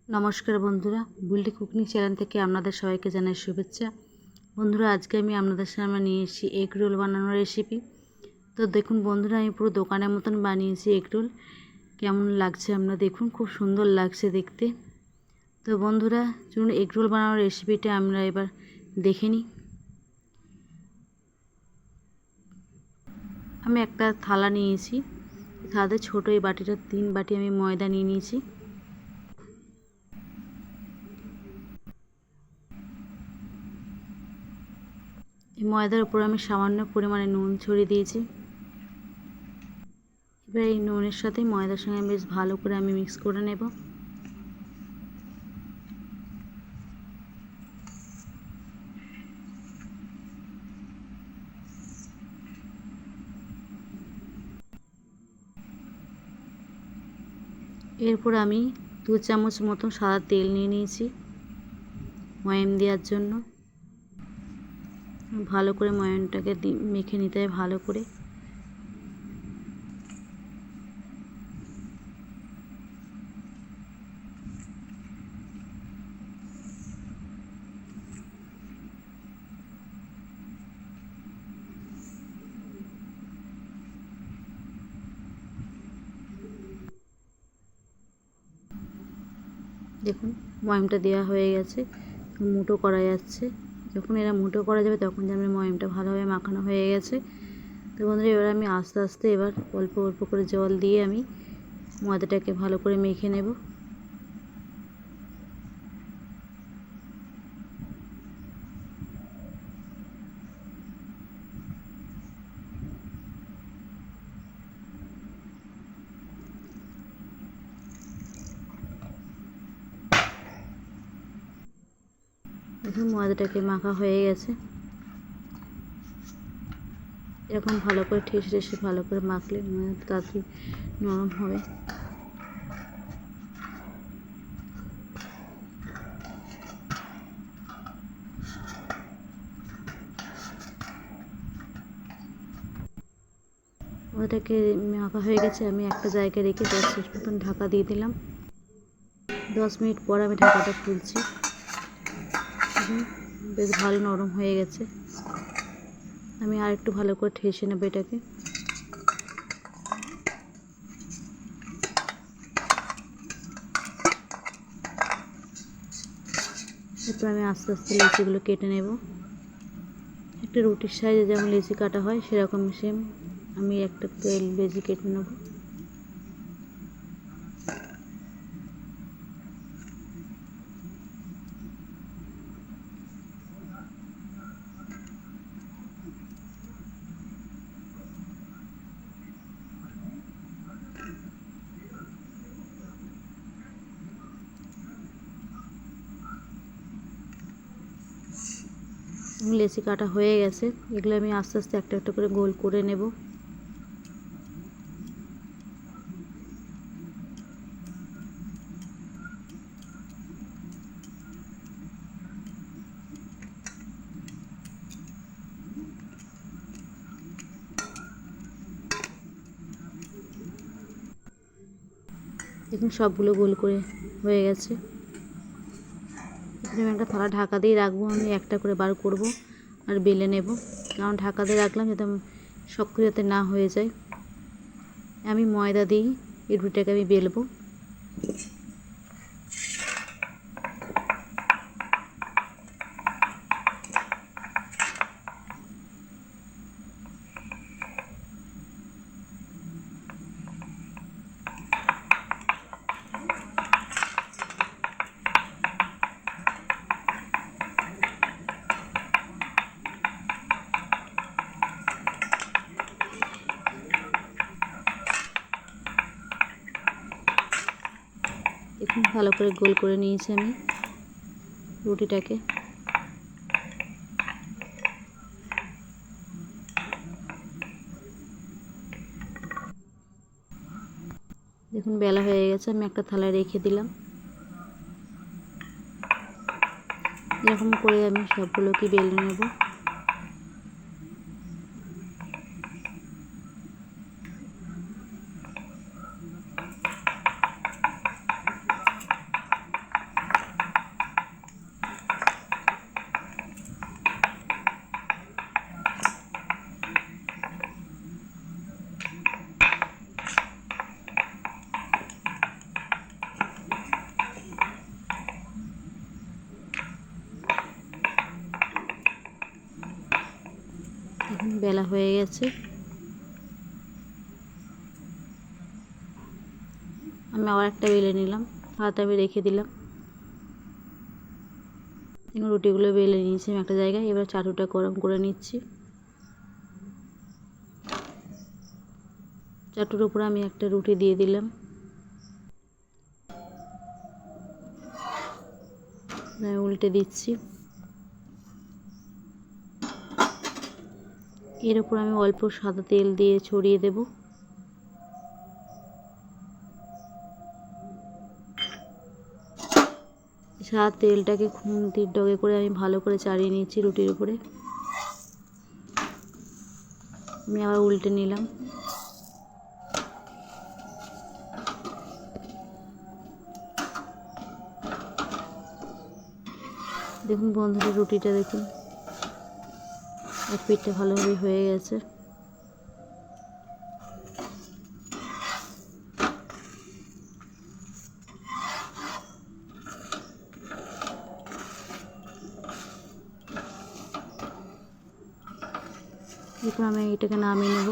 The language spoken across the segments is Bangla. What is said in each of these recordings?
নমস্কার বন্ধুরা, বুলটি কুকিং চ্যানেল থেকে আপনাদের সবাইকে জানাই শুভেচ্ছা। বন্ধুরা, আজকে আমি আপনাদের সামনে নিয়ে এসেছি এগ রোল বানানোর রেসিপি। তো দেখুন বন্ধুরা, আমি পুরো দোকানের মতন বানিয়েছি এগ রোল। কেমন লাগছে আপনারা দেখুন, খুব সুন্দর লাগছে দেখতে। তো বন্ধুরা চলুন এগ রোল বানানোর রেসিপিটা আমরা এবার দেখে নিই। আমি একটা থালা নিয়েছি, থালাতে ছোটো এই বাটিটা 3 বাটি আমি ময়দা নিয়ে নিয়েছি। এই ময়দার উপর আমি সামান্য পরিমাণে নুন ছড়িয়ে দিয়েছি। এবার এই নুনের সাথে ময়দার সঙ্গে বেশ ভালো করে আমি মিক্স করে নেব। এরপর আমি 2 চামচ মতো সাদা তেল নিয়ে নিয়েছি ময়াম দেওয়ার জন্য। ভালো করে ময়ামটাকে মেখে নিতে হয় ভালো করে। দেখুন ময়ামটা দেওয়া হয়ে গেছে, মুটো করা যাচ্ছে। যখন এরা মুটো করা যাবে তখন জানবেন ময়ামটা ভালোভাবে মাখানো হয়ে গেছে। তো বন্ধুরা, এবার আমি আস্তে আস্তে এবার অল্প অল্প করে জল দিয়ে আমি ময়দাটাকে ভালো করে মেখে নেব। এখন ময়দাটাকে মাখা হয়ে গেছে। এরকম ভালো করে ঠেসে ঠেসে ভালো করে মাখলে ময়দাটা তাড়াতাড়ি নরম হবে। ময়দাটাকে মাখা হয়ে গেছে, আমি একটা জায়গায় রেখে 10 মিনিট মতন ঢাকা দিয়ে দিলাম। 10 মিনিট পর আমি ঢাকাটা খুলছি। বেশ ভালো নরম হয়ে গেছে। আমি আর একটু ভালো করে ঠেসে নেব এটাকে। এরপর আমি আস্তে আস্তে লেচিগুলো কেটে নেব। একটা রুটির সাইজে যেমন লেচি কাটা হয় সেরকম সেম আমি একটা লেচি কেটে নেব। লেচি কাটা হয়ে গেছে, এগুলো আমি আস্তে আস্তে একটা একটা করে গোল করে নেব। দেখুন সবগুলো গোল করে হয়ে গেছে। আমি একটা থালা ঢাকা দিয়ে রাখবো, আমি একটা করে বার করব আর বেলে নেব। কারণ ঢাকা দিয়ে রাখলাম যাতে শক্ত যাতে না হয়ে যায়। আমি ময়দা দিই এই রুটিটাকে আমি বেলবো। দেখুন ভালো করে গোল করে নিয়েছি আমি রুটিটাকে। দেখুন বেলা হয়ে গেছে, আমি একটা থালায় রেখে দিলাম। এরকম করে আমি সবগুলোকে বেলে নেব। বেলা হয়ে গেছে। আমি আবার একটা বেলে নিলাম, হাত আমি রেখে দিলাম। রুটিগুলো বেলে নিয়েছি আমি একটা জায়গায়। এবার চাটুটা গরম করে নিচ্ছি। চাটুর উপরে আমি একটা রুটি দিয়ে দিলাম। আমি উল্টে দিচ্ছি। এর উপর আমি অল্প সাদা তেল দিয়ে ছড়িয়ে দেব। সাদা তেলটাকে খুন্তির ডগে করে আমি ভালো করে চাড়িয়ে নিচ্ছি রুটির উপরে। আমি আবার উল্টে নিলাম। দেখুন বন্ধুরা, রুটিটা দেখুন এক পিঠটা ভালোভাবে হয়ে গেছে। এরপর আমি এটাকে নামিয়ে নেব।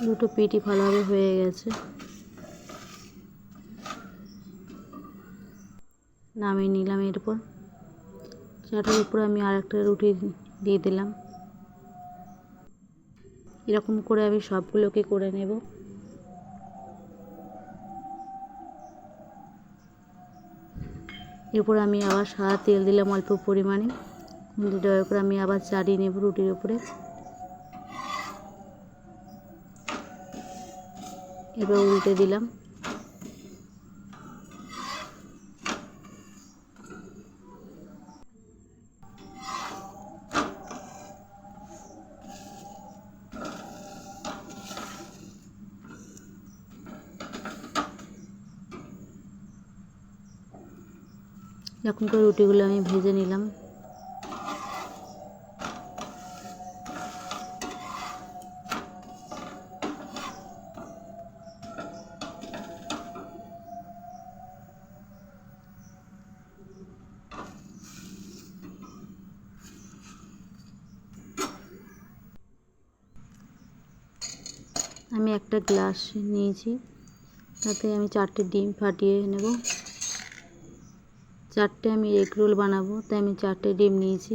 দুটো পিঠই ভালোভাবে হয়ে গেছে। নামিয়ে নিলাম। এরপর চাটার উপর আমি আর একটা রুটি দিয়ে দিলাম। এরকম করে আমি সবগুলোকে করে নেব। এরপর আমি আবার সাদা তেল দিলাম অল্প পরিমাণে। দেওয়ার উপর আমি আবার চাড়িয়ে নেব রুটির উপরে। এবার উল্টে দিলাম। এরকম করে রুটিগুলো আমি ভেজে নিলাম। আমি একটা গ্লাস নিয়েছি, তাতে আমি 4টে ডিম ফাটিয়ে নেব। 4টে আমি এগ রোল বানাবো, তাই আমি 4টে ডিম নিয়েছি।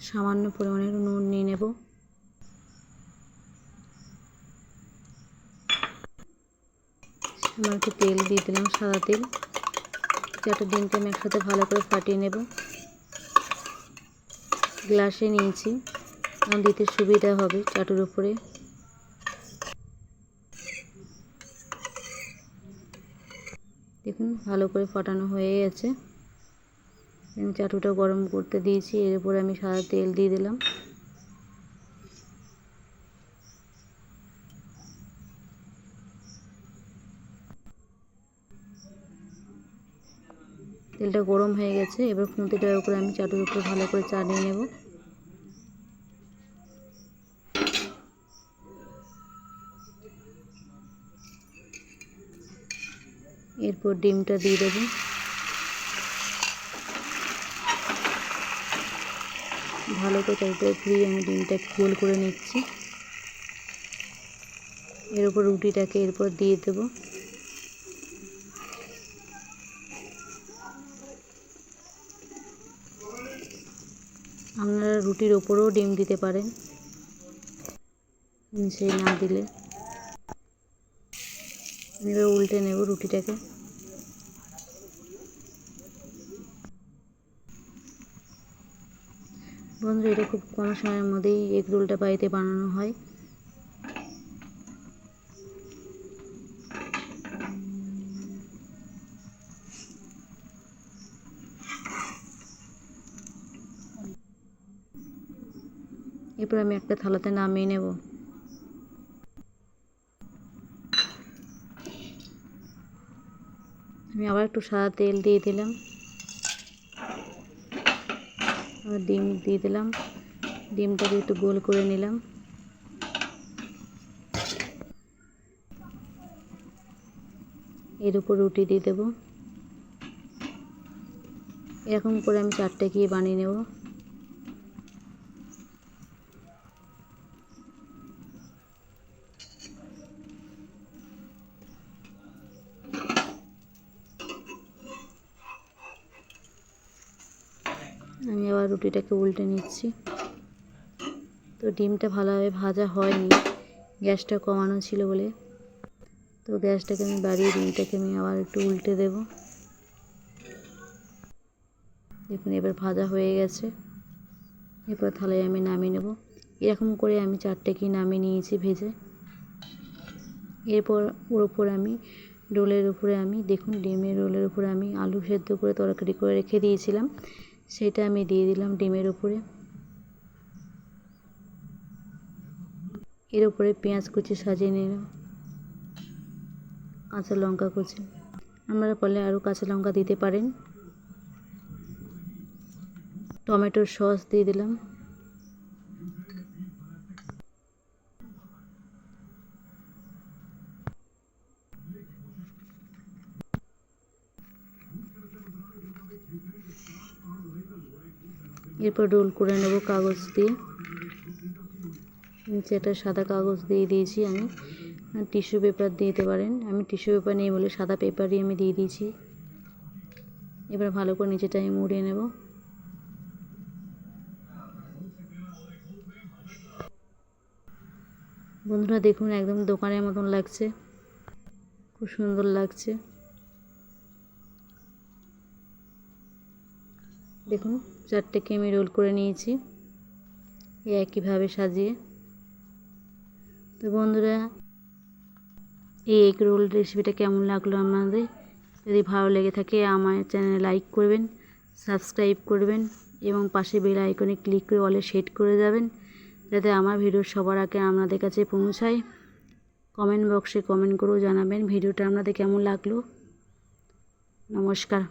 সামান্য পরিমাণে নুন নিয়ে নেব। সামান্য একটু তেল দিয়ে দিলাম, সাদা তেল। 4টে ডিমকে আমি একসাথে ভালো করে ফাটিয়ে নেব। গ্লাসে নিয়েছি, কারণ দিতে সুবিধা হবে চাটুর উপরে। দেখুন ভালো করে ফাটানো হয়ে গেছে। আমি চাটুটা গরম করতে দিয়েছি। এর উপরে আমি সাদা তেল দিয়ে দিলাম। তেলটা গরম হয়ে গেছে। এবার খুন্তিটার উপরে আমি চাটুর উপরে ভালো করে চালিয়ে নেব। এরপর ডিমটা দিয়ে দেবো। ভালো করে চাটুটা ঘুরিয়ে আমি ডিমটাকে গোল করে নিচ্ছি। এর উপর রুটিটাকে এরপর দিয়ে দেবো। আপনারা রুটির ওপরেও ডিম দিতে পারেন, নিচে না দিলে। এবার উল্টে নেব রুটিটাকে। বন্ধুরা এটা খুব কম সময়ের মধ্যেই এগ রোলটা বাড়িতে বানানো হয়। এরপর আমি একটা থালাতে নামিয়ে নেব। আমি আবার একটু সাদা তেল দিয়ে দিলাম, আবার ডিম দিয়ে দিলাম, ডিমটাকে একটু গোল করে নিলাম। এর উপর রুটি দিয়ে দেবো। এরকম করে আমি 4টে কি বানিয়ে নেব। আমি আবার রুটিটাকে উল্টে নিচ্ছি। তো ডিমটা ভালোভাবে ভাজা হয়নি, গ্যাসটা কমানো ছিল বলে। তো গ্যাসটাকে আমি বাড়িয়ে ডিমটাকে আমি আবার একটু উল্টে দেব। দেখুন এবার ভাজা হয়ে গেছে। এরপর থালায় আমি নামিয়ে নেব। এরকম করে আমি 4টে কি নামিয়ে নিয়েছি ভেজে। এরপর ওর উপর আমি রোলের উপরে আমি দেখুন ডিমের রোলের উপরে আমি আলু সেদ্ধ করে তরকারি করে রেখে দিয়েছিলাম, সেটা আমি দিয়ে দিলাম ডিমের উপরে। এর উপরে পেঁয়াজ কুচি সাজিয়ে নিলাম, কাঁচা লঙ্কা কুচি, আপনারা পারলে আরও কাঁচা লঙ্কা দিতে পারেন। টমেটোর সস দিয়ে দিলাম। এরপর রোল করে নেব কাগজ দিয়ে। নিচে একটা সাদা কাগজ দিয়ে দিয়েছি আমি, টিস্যু পেপার দিতে পারেন। আমি টিস্যু পেপার নেই বলে সাদা পেপারই আমি দিয়ে দিয়েছি। এবার ভালো করে নিচেটা আমি মুড়িয়ে নেব। বন্ধুরা দেখুন একদম দোকানের মতন লাগছে, খুব সুন্দর লাগছে। দেখুন 4টে আমি রোল করে নিয়েছি একইভাবে সাজিয়ে। তো বন্ধুরা এই এগ রোল রেসিপিটা কেমন লাগলো আপনাদের? যদি ভালো লেগে থাকে আমার চ্যানেলে লাইক করবেন, সাবস্ক্রাইব করবেন এবং পাশে বেল আইকনে ক্লিক করে অলে সেট করে যাবেন, যাতে আমার ভিডিও সবার আগে আপনাদের কাছে পৌঁছায়। কমেন্ট বক্সে কমেন্ট করেও জানাবেন ভিডিওটা আপনাদের কেমন লাগলো। নমস্কার।